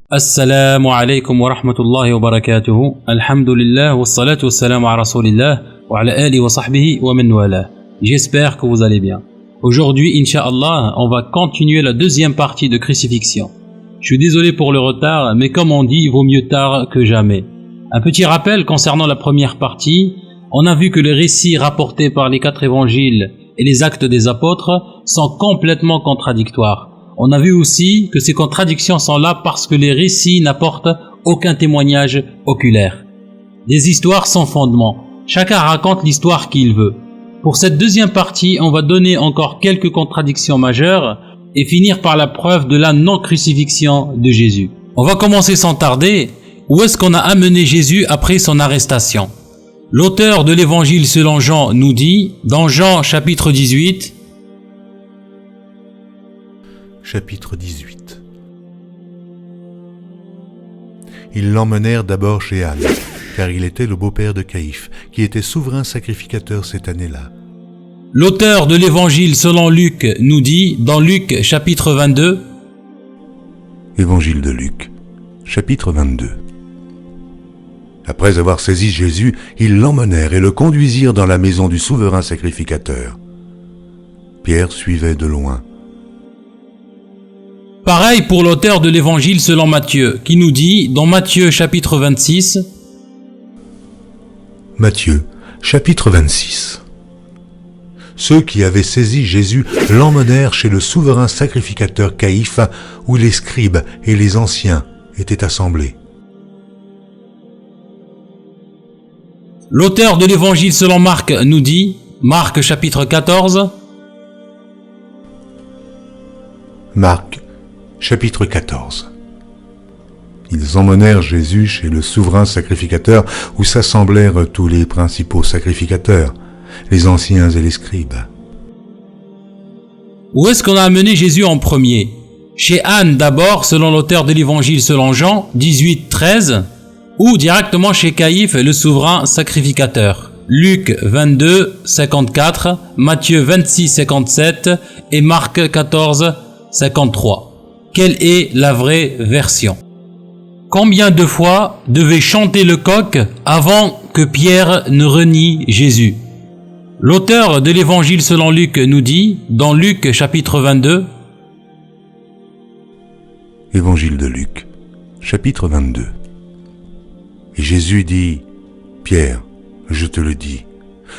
Assalamu alaikum wa rahmatullahi wa barakatuhu. Alhamdulillah wa salatu wa salam ala rasulillah wa ala alihi wa sahbihi wa man wala. J'espère que vous allez bien. Aujourd'hui, Inch'Allah, on va continuer la deuxième partie de crucifixion. Je suis désolé pour le retard, mais comme on dit, vaut mieux tard que jamais. Un petit rappel concernant la première partie. On a vu que les récits rapportés par les 4 évangiles et les actes des apôtres sont complètement contradictoires. On a vu aussi que ces contradictions sont là parce que les récits n'apportent aucun témoignage oculaire. Des histoires sans fondement. Chacun raconte l'histoire qu'il veut. Pour cette deuxième partie, on va donner encore quelques contradictions majeures et finir par la preuve de la non-crucifixion de Jésus. On va commencer sans tarder. Où est-ce qu'on a amené Jésus après son arrestation? L'auteur de l'évangile selon Jean nous dit, dans Jean chapitre 18, Chapitre 18. Ils l'emmenèrent d'abord chez Anne, car il était le beau-père de Caïphe, qui était souverain sacrificateur cette année-là. L'auteur de l'évangile selon Luc nous dit, dans Luc chapitre 22, Évangile de Luc, chapitre 22. Après avoir saisi Jésus, ils l'emmenèrent et le conduisirent dans la maison du souverain sacrificateur. Pierre suivait de loin. Pareil pour l'auteur de l'évangile selon Matthieu, qui nous dit, dans Matthieu chapitre 26, Matthieu, chapitre 26. Ceux qui avaient saisi Jésus l'emmenèrent chez le souverain sacrificateur Caïphe, où les scribes et les anciens étaient assemblés. L'auteur de l'évangile selon Marc nous dit, Marc chapitre 14, Marc, chapitre 14. Ils emmenèrent Jésus chez le souverain sacrificateur où s'assemblèrent tous les principaux sacrificateurs, les anciens et les scribes. Où est-ce qu'on a amené Jésus en premier? Chez Anne d'abord, selon l'auteur de l'évangile selon Jean 18, 13, ou directement chez Caïphe, le souverain sacrificateur. Luc 22, 54, Matthieu 26, 57 et Marc 14, 53. Quelle est la vraie version? Combien de fois devait chanter le coq avant que Pierre ne renie Jésus? L'auteur de l'évangile selon Luc nous dit, dans Luc chapitre 22, Évangile de Luc, chapitre 22. Et Jésus dit, Pierre, je te le dis,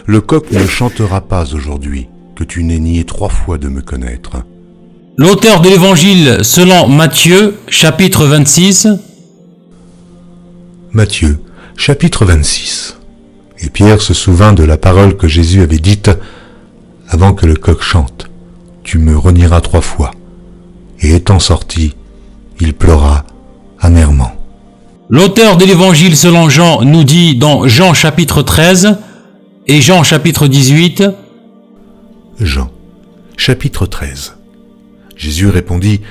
le coq ne chantera pas aujourd'hui que tu n'aies nié 3 fois de me connaître. L'auteur de l'évangile selon Matthieu, chapitre 26, Matthieu, chapitre 26. Et Pierre se souvint de la parole que Jésus avait dite, avant que le coq chante, tu me renieras 3 fois. Et étant sorti, il pleura amèrement. L'auteur de l'évangile selon Jean nous dit dans Jean chapitre 13 et Jean chapitre 18, Jean, chapitre 13. Jésus répondit,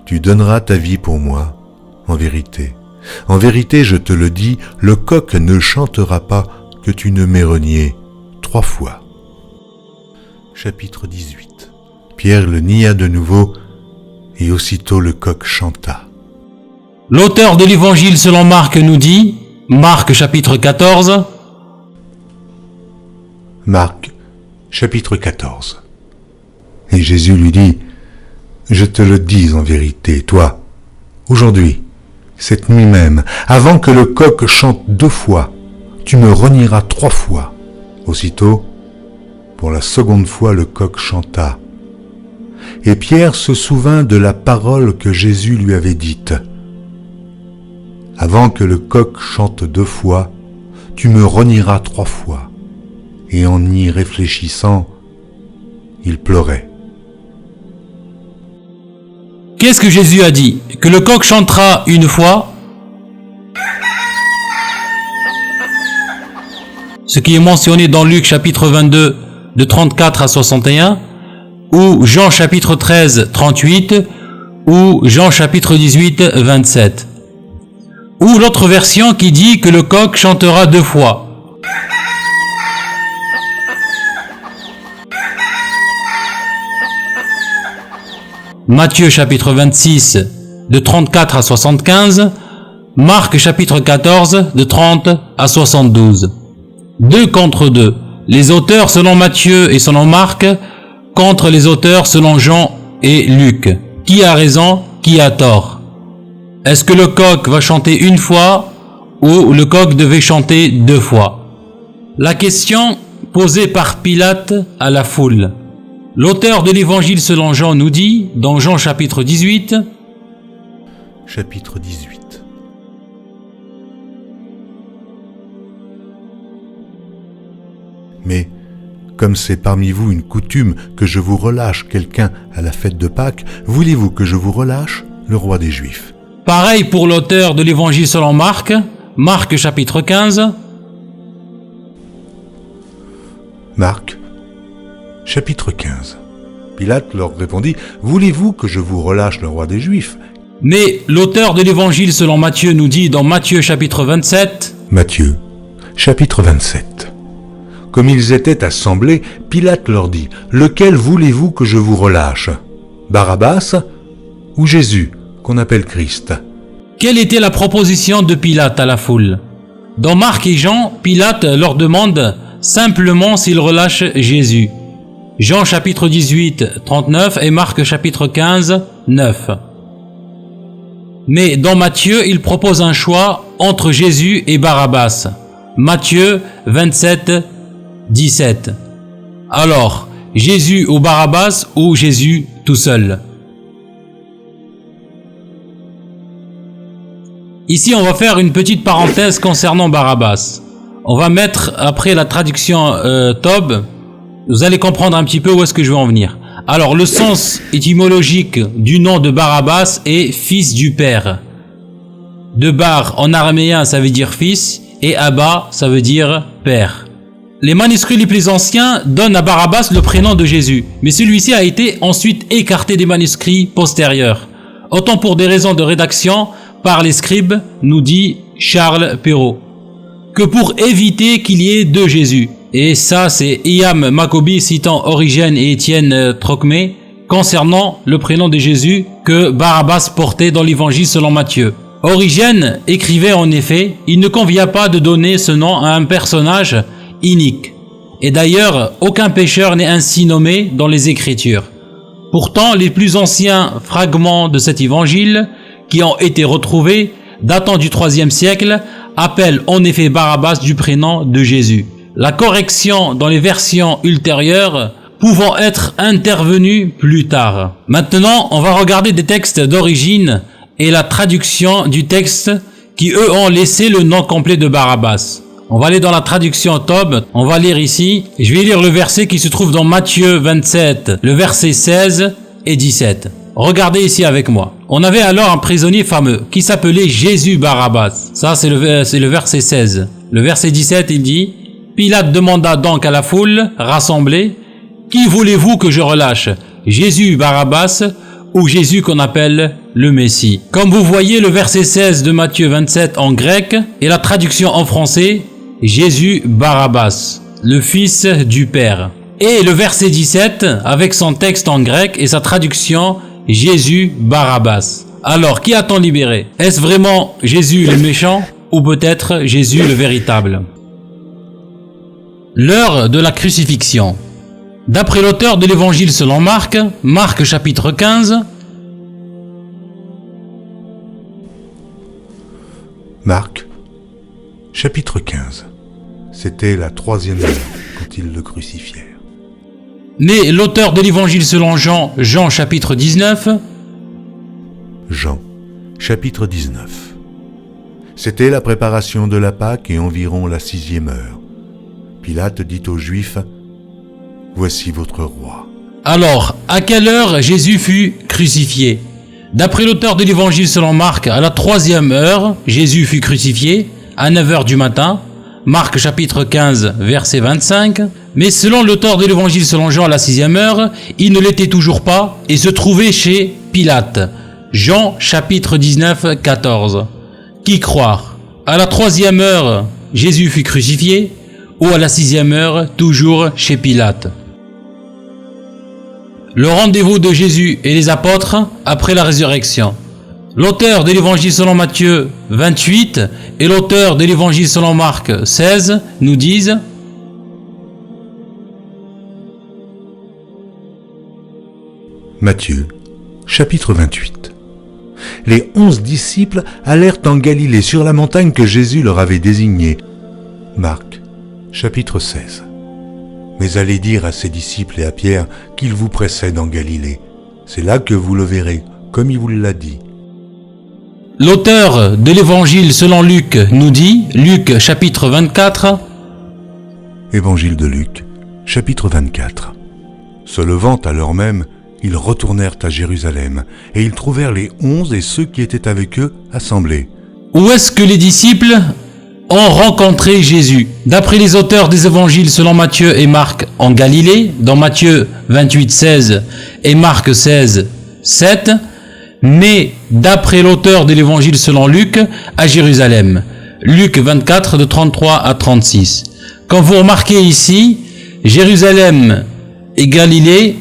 tu donneras ta vie pour moi, en vérité, je te le dis, le coq ne chantera pas que tu ne m'aies renié 3 fois. Chapitre 18. Pierre le nia de nouveau, et aussitôt le coq chanta. L'auteur de l'évangile selon Marc nous dit, Marc chapitre 14, Marc, chapitre 14. Et Jésus lui dit, je te le dis en vérité, toi, aujourd'hui, cette nuit même, avant que le coq chante 2 fois, tu me renieras 3 fois. Aussitôt, pour la seconde fois, le coq chanta. Et Pierre se souvint de la parole que Jésus lui avait dite. Avant que le coq chante 2 fois, tu me renieras 3 fois. Et en y réfléchissant, il pleurait. Qu'est-ce que Jésus a dit? Que le coq chantera 1 fois, ce qui est mentionné dans Luc chapitre 22 de 34 à 61, ou Jean chapitre 13, 38, ou Jean chapitre 18, 27. Ou l'autre version qui dit que le coq chantera 2 fois. Matthieu chapitre 26, de 34 à 75, Marc chapitre 14, de 30 à 72. 2 contre 2. Les auteurs selon Matthieu et selon Marc contre les auteurs selon Jean et Luc. Qui a raison, qui a tort? Est-ce que le coq va chanter une fois ou le coq devait chanter 2 fois? La question posée par Pilate à la foule. L'auteur de l'évangile selon Jean nous dit, dans Jean chapitre 18, Chapitre 18. Mais, comme c'est parmi vous une coutume que je vous relâche quelqu'un à la fête de Pâques, voulez-vous que je vous relâche le roi des Juifs? Pareil pour l'auteur de l'évangile selon Marc, Marc chapitre 15, Marc, chapitre 15. Pilate leur répondit, « Voulez-vous que je vous relâche le roi des Juifs ?» Mais l'auteur de l'évangile selon Matthieu nous dit dans Matthieu chapitre 27, Matthieu, chapitre 27. Comme ils étaient assemblés, Pilate leur dit, « Lequel voulez-vous que je vous relâche? Barabbas ou Jésus, qu'on appelle Christ ?» quelle était la proposition de Pilate à la foule? Dans Marc et Jean, Pilate leur demande simplement s'ils relâchent Jésus. Jean chapitre 18, 39 et Marc chapitre 15, 9. Mais dans Matthieu, il propose un choix entre Jésus et Barabbas. Matthieu 27, 17. Alors, Jésus ou Barabbas ou Jésus tout seul? Ici, on va faire une petite parenthèse concernant Barabbas. On va mettre après la traduction Tob, vous allez comprendre un petit peu où est-ce que je veux en venir. Alors, le sens étymologique du nom de Barabbas est fils du père. De bar en araméen, ça veut dire fils, et Abba, ça veut dire père. Les manuscrits les plus anciens donnent à Barabbas le prénom de Jésus, mais celui-ci a été ensuite écarté des manuscrits postérieurs. Autant pour des raisons de rédaction par les scribes, nous dit Charles Perrault, que pour éviter qu'il y ait 2 Jésus. Et ça, c'est Iam Maccobi citant Origène et Étienne Trocmé concernant le prénom de Jésus que Barabbas portait dans l'évangile selon Matthieu. Origène écrivait en effet, il ne convient pas de donner ce nom à un personnage inique. Et d'ailleurs, aucun pécheur n'est ainsi nommé dans les Écritures. Pourtant, les plus anciens fragments de cet évangile qui ont été retrouvés, datant du IIIe siècle, appellent en effet Barabbas du prénom de Jésus. La correction dans les versions ultérieures pouvant être intervenue plus tard. Maintenant, on va regarder des textes d'origine et la traduction du texte qui eux ont laissé le nom complet de Barabbas. On va aller dans la traduction Tob, on va lire ici, je vais lire le verset qui se trouve dans Matthieu 27, le verset 16 et 17. Regardez ici avec moi. On avait alors un prisonnier fameux qui s'appelait Jésus Barabbas. Ça, c'est le verset 16. Le verset 17, il dit, Pilate demanda donc à la foule rassemblée, qui voulez-vous que je relâche? Jésus Barabbas ou Jésus qu'on appelle le Messie? Comme vous voyez, le verset 16 de Matthieu 27 en grec et la traduction en français, Jésus Barabbas, le fils du Père. Et le verset 17 avec son texte en grec et sa traduction, Jésus Barabbas. Alors, qui a-t-on libéré? Est-ce vraiment Jésus le méchant ou peut-être Jésus le véritable? L'heure de la crucifixion. D'après l'auteur de l'évangile selon Marc, Marc chapitre 15, Marc, chapitre 15. C'était la 3e heure quand ils le crucifièrent. mais l'auteur de l'évangile selon Jean, Jean chapitre 19, Jean, chapitre 19. C'était la préparation de la Pâque et environ la 6e heure. Pilate dit aux Juifs, « Voici votre roi. » Alors, à quelle heure Jésus fut crucifié? D'après l'auteur de l'évangile selon Marc, à la 3e heure, Jésus fut crucifié, à 9 heures du matin, Marc chapitre 15, verset 25, mais selon l'auteur de l'évangile selon Jean à la 6e heure, il ne l'était toujours pas et se trouvait chez Pilate. Jean chapitre 19, 14. Qui croire? À la 3e heure, Jésus fut crucifié, ou à la 6e heure, toujours chez Pilate. Le rendez-vous de Jésus et les apôtres après la résurrection. L'auteur de l'évangile selon Matthieu 28 et l'auteur de l'évangile selon Marc 16 nous disent: Matthieu, chapitre 28. Les 11 disciples allèrent en Galilée sur la montagne que Jésus leur avait désignée. Marc, chapitre 16. Mais allez dire à ses disciples et à Pierre qu'il vous précède en Galilée. C'est là que vous le verrez, comme il vous l'a dit. L'auteur de l'évangile selon Luc nous dit, Luc chapitre 24, Évangile de Luc, chapitre 24. Se levant à l'heure même, ils retournèrent à Jérusalem, et ils trouvèrent les 11 et ceux qui étaient avec eux assemblés. où est-ce que les disciples ont rencontré Jésus? D'après les auteurs des évangiles selon Matthieu et Marc en Galilée, dans Matthieu 28, 16 et Marc 16, 7, mais d'après l'auteur de l'évangile selon Luc, à Jérusalem. Luc 24, de 33 à 36. Quand vous remarquez ici, Jérusalem et Galilée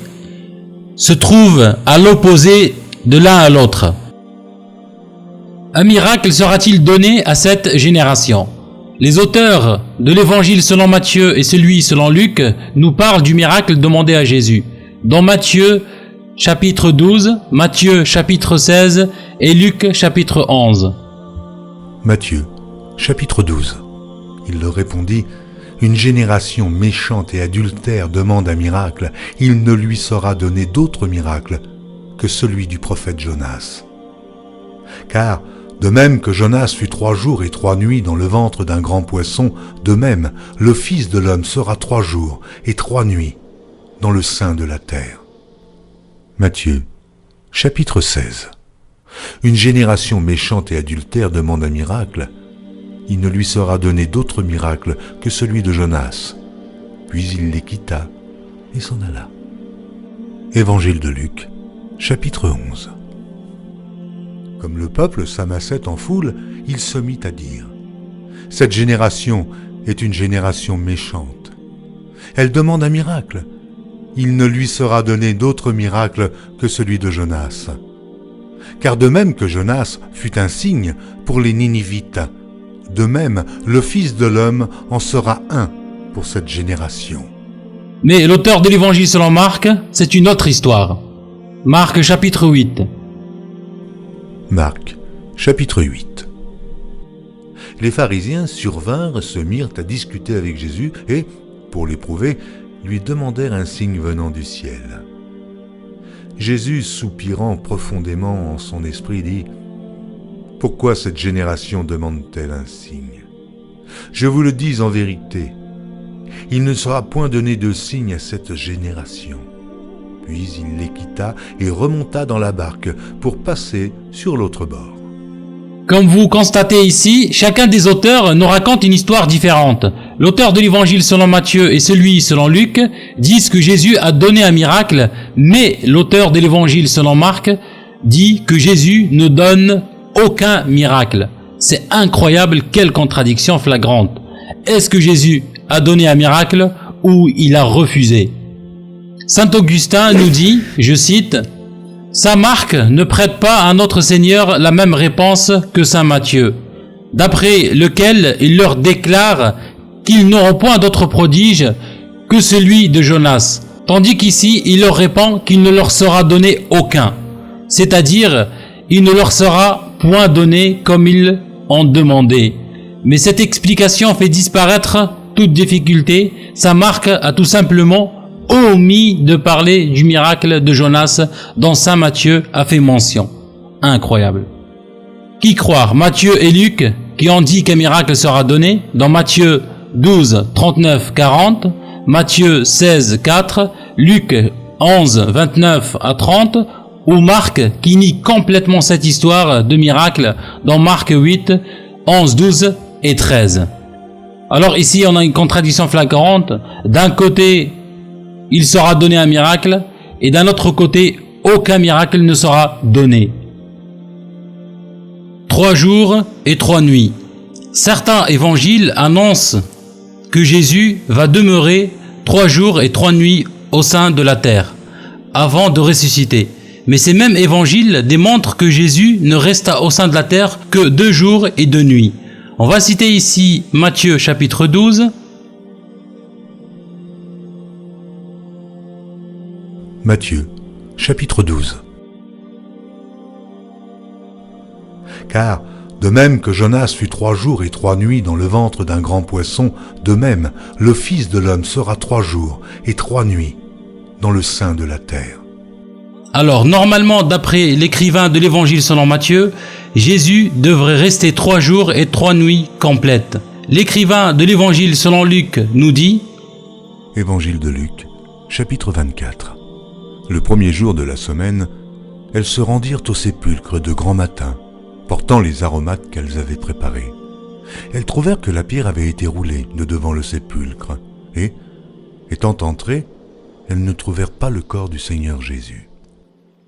se trouvent à l'opposé de l'un à l'autre. Un miracle sera-t-il donné à cette génération? Les auteurs de l'évangile selon Matthieu et celui selon Luc nous parlent du miracle demandé à Jésus. Dans Matthieu chapitre 12, Matthieu chapitre 16 et Luc chapitre 11. Matthieu, chapitre 12. Il leur répondit: Une génération méchante et adultère demande un miracle. Il ne lui sera donné d'autre miracle que celui du prophète Jonas. Car, de même que Jonas fut 3 jours et 3 nuits dans le ventre d'un grand poisson, de même, le Fils de l'homme sera 3 jours et 3 nuits dans le sein de la terre. Matthieu, chapitre 16. Une génération méchante et adultère demande un miracle. Il ne lui sera donné d'autre miracle que celui de Jonas. Puis il les quitta et s'en alla. Évangile de Luc, chapitre 11. Comme le peuple s'amassait en foule, il se mit à dire: Cette génération est une génération méchante. Elle demande un miracle. Il ne lui sera donné d'autre miracle que celui de Jonas. Car de même que Jonas fut un signe pour les Ninivites, de même le Fils de l'homme en sera un pour cette génération. Mais l'auteur de l'évangile selon Marc, c'est une autre histoire. Marc chapitre 8. Marc, chapitre 8. Les pharisiens survinrent, se mirent à discuter avec Jésus et, pour l'éprouver, lui demandèrent un signe venant du ciel. Jésus, soupirant profondément en son esprit, dit: Pourquoi cette génération demande-t-elle un signe? Je vous le dis en vérité, il ne sera point donné de signe à cette génération. Puis il les quitta et remonta dans la barque pour passer sur l'autre bord. Comme vous constatez ici, chacun des auteurs nous raconte une histoire différente. L'auteur de l'évangile selon Matthieu et celui selon Luc disent que Jésus a donné un miracle, mais l'auteur de l'évangile selon Marc dit que Jésus ne donne aucun miracle. C'est incroyable, quelle contradiction flagrante. Est-ce que Jésus a donné un miracle ou il a refusé? Saint Augustin nous dit, je cite, « Saint Marc ne prête pas à notre Seigneur la même réponse que Saint Matthieu, d'après lequel il leur déclare qu'ils n'auront point d'autre prodige que celui de Jonas, tandis qu'ici il leur répond qu'il ne leur sera donné aucun, c'est-à-dire il ne leur sera point donné comme ils ont demandé. Mais cette explication fait disparaître toute difficulté. Saint Marc a tout simplement omis de parler du miracle de Jonas dont Saint Matthieu a fait mention. Incroyable. Qui croire? Matthieu et Luc qui ont dit qu'un miracle sera donné dans Matthieu 12, 39, 40, Matthieu 16, 4, Luc 11, 29 à 30, ou Marc qui nie complètement cette histoire de miracle dans Marc 8, 11, 12 et 13. Alors ici on a une contradiction flagrante. D'un côté, il sera donné un miracle, et d'un autre côté, aucun miracle ne sera donné. 3 jours et 3 nuits. Certains évangiles annoncent que Jésus va demeurer 3 jours et 3 nuits au sein de la terre, avant de ressusciter. Mais ces mêmes évangiles démontrent que Jésus ne resta au sein de la terre que 2 jours et 2 nuits. On va citer ici Matthieu chapitre 12. Matthieu, chapitre 12. Car, de même que Jonas fut 3 jours et 3 nuits dans le ventre d'un grand poisson, de même, le Fils de l'homme sera 3 jours et 3 nuits dans le sein de la terre. Alors, normalement, d'après l'écrivain de l'évangile selon Matthieu, Jésus devrait rester 3 jours et 3 nuits complètes. L'écrivain de l'évangile selon Luc nous dit, Évangile de Luc, chapitre 24. Le premier jour de la semaine, elles se rendirent au sépulcre de grand matin, portant les aromates qu'elles avaient préparés. Elles trouvèrent que la pierre avait été roulée de devant le sépulcre, et, étant entrées, elles ne trouvèrent pas le corps du Seigneur Jésus.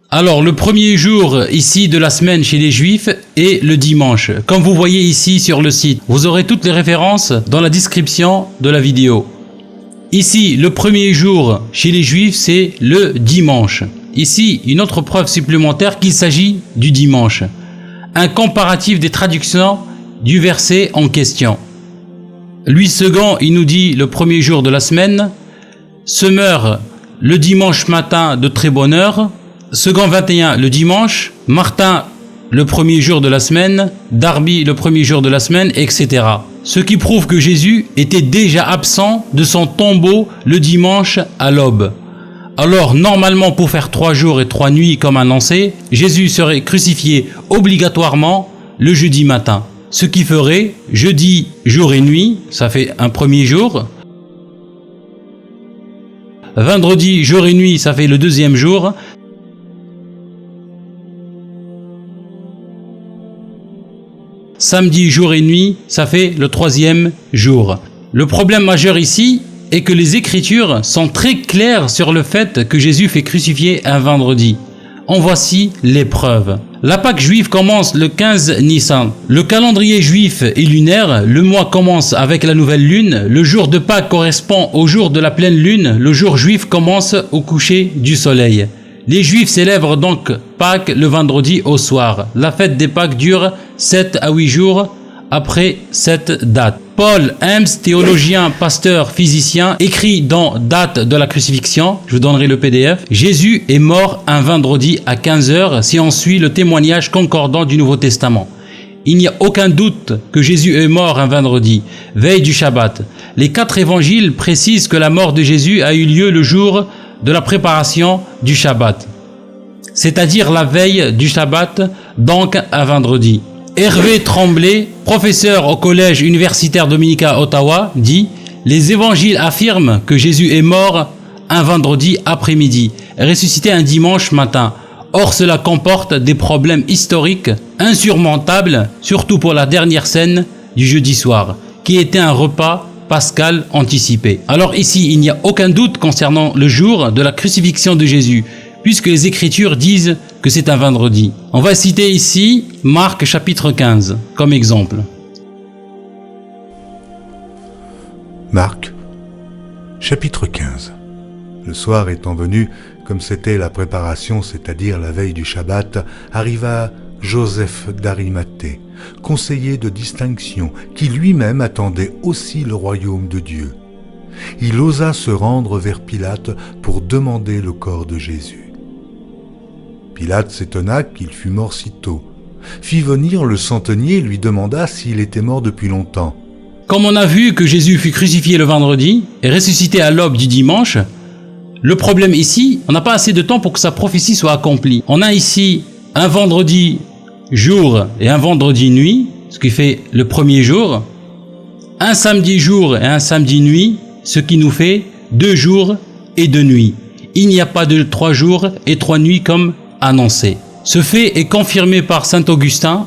Alors, le premier jour ici de la semaine chez les Juifs est le dimanche. Comme vous voyez ici sur le site, vous aurez toutes les références dans la description de la vidéo. Ici, le premier jour chez les Juifs, c'est le dimanche. Ici, une autre preuve supplémentaire qu'il s'agit du dimanche. Un comparatif des traductions du verset en question. Louis II, il nous dit le premier jour de la semaine, se meurt le dimanche matin de très bonne heure, second 21 le dimanche, Martin le premier jour de la semaine, Darby le premier jour de la semaine, etc. Ce qui prouve que Jésus était déjà absent de son tombeau le dimanche à l'aube. Alors, normalement, pour faire 3 jours et 3 nuits comme annoncé, Jésus serait crucifié obligatoirement le jeudi matin. Ce qui ferait jeudi jour et nuit, ça fait un premier jour. Vendredi jour et nuit, ça fait le deuxième jour. Samedi jour et nuit, ça fait le 3e jour. Le problème majeur ici est que les Écritures sont très claires sur le fait que Jésus fait crucifier un vendredi. En voici les preuves. La Pâque juive commence le 15 Nissan. Le calendrier juif est lunaire, le mois commence avec la nouvelle lune, le jour de Pâques correspond au jour de la pleine lune, le jour juif commence au coucher du soleil. Les Juifs célèbrent donc Pâques le vendredi au soir. La fête des Pâques dure 7 à 8 jours après cette date. Paul Hems, théologien, pasteur, physicien, écrit dans Date de la crucifixion, je vous donnerai le PDF, Jésus est mort un vendredi à 15h si on suit le témoignage concordant du Nouveau Testament. Il n'y a aucun doute que Jésus est mort un vendredi, veille du Shabbat. Les 4 évangiles précisent que la mort de Jésus a eu lieu le jour de la préparation du Shabbat, c'est-à-dire la veille du Shabbat, donc un vendredi. Hervé Tremblay, professeur au collège universitaire dominicain à Ottawa, dit « Les évangiles affirment que Jésus est mort un vendredi après-midi et ressuscité un dimanche matin. Or, cela comporte des problèmes historiques insurmontables, surtout pour la dernière scène du jeudi soir, qui était un repas pascal anticipé. » Alors ici, il n'y a aucun doute concernant le jour de la crucifixion de Jésus, puisque les Écritures disent que c'est un vendredi. On va citer ici Marc chapitre 15 comme exemple. Marc, chapitre 15. Le soir étant venu, comme c'était la préparation, c'est-à-dire la veille du Shabbat, arriva Joseph d'Arimathée, conseiller de distinction, qui lui-même attendait aussi le royaume de Dieu. Il osa se rendre vers Pilate pour demander le corps de Jésus. Pilate s'étonna qu'il fût mort si tôt, fit venir le centenier et lui demanda s'il était mort depuis longtemps. Comme on a vu que Jésus fut crucifié le vendredi et ressuscité à l'aube du dimanche, le problème ici, on n'a pas assez de temps pour que sa prophétie soit accomplie. On a ici un vendredi jour et un vendredi nuit, ce qui fait le premier jour, un samedi jour et un samedi nuit, ce qui nous fait 2 jours et 2 nuits. Il n'y a pas de 3 jours et 3 nuits comme annoncé. Ce fait est confirmé par saint Augustin,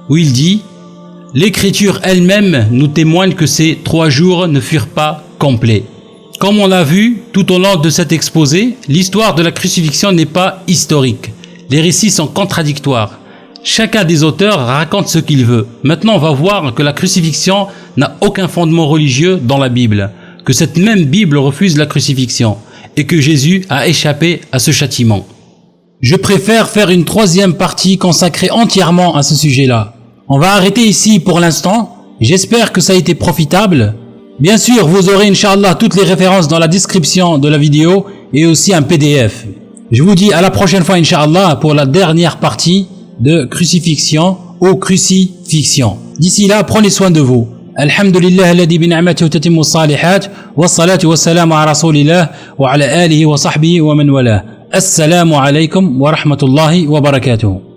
où il dit « L'Écriture elle-même nous témoigne que ces 3 jours ne furent pas complets. » Comme on l'a vu tout au long de cet exposé, l'histoire de la crucifixion n'est pas historique. Les récits sont contradictoires. Chacun des auteurs raconte ce qu'il veut. Maintenant, on va voir que la crucifixion n'a aucun fondement religieux dans la Bible, que cette même Bible refuse la crucifixion et que Jésus a échappé à ce châtiment. Je préfère faire une troisième partie consacrée entièrement à ce sujet-là. On va arrêter ici pour l'instant. J'espère que ça a été profitable. Bien sûr, vous aurez Inch'Allah toutes les références dans la description de la vidéo et aussi un PDF. Je vous dis à la prochaine fois Inch'Allah pour la dernière partie de crucifixion ou crucifixion. D'ici là, prenez soin de vous. Alhamdulillah alladhi bi ni'matihi tatimmu as-salihat was-salatu was-salamu ala rasulillah wa ala alihi wa sahbihi wa man wala. Assalamu alaykum wa rahmatullahi wa barakatuh.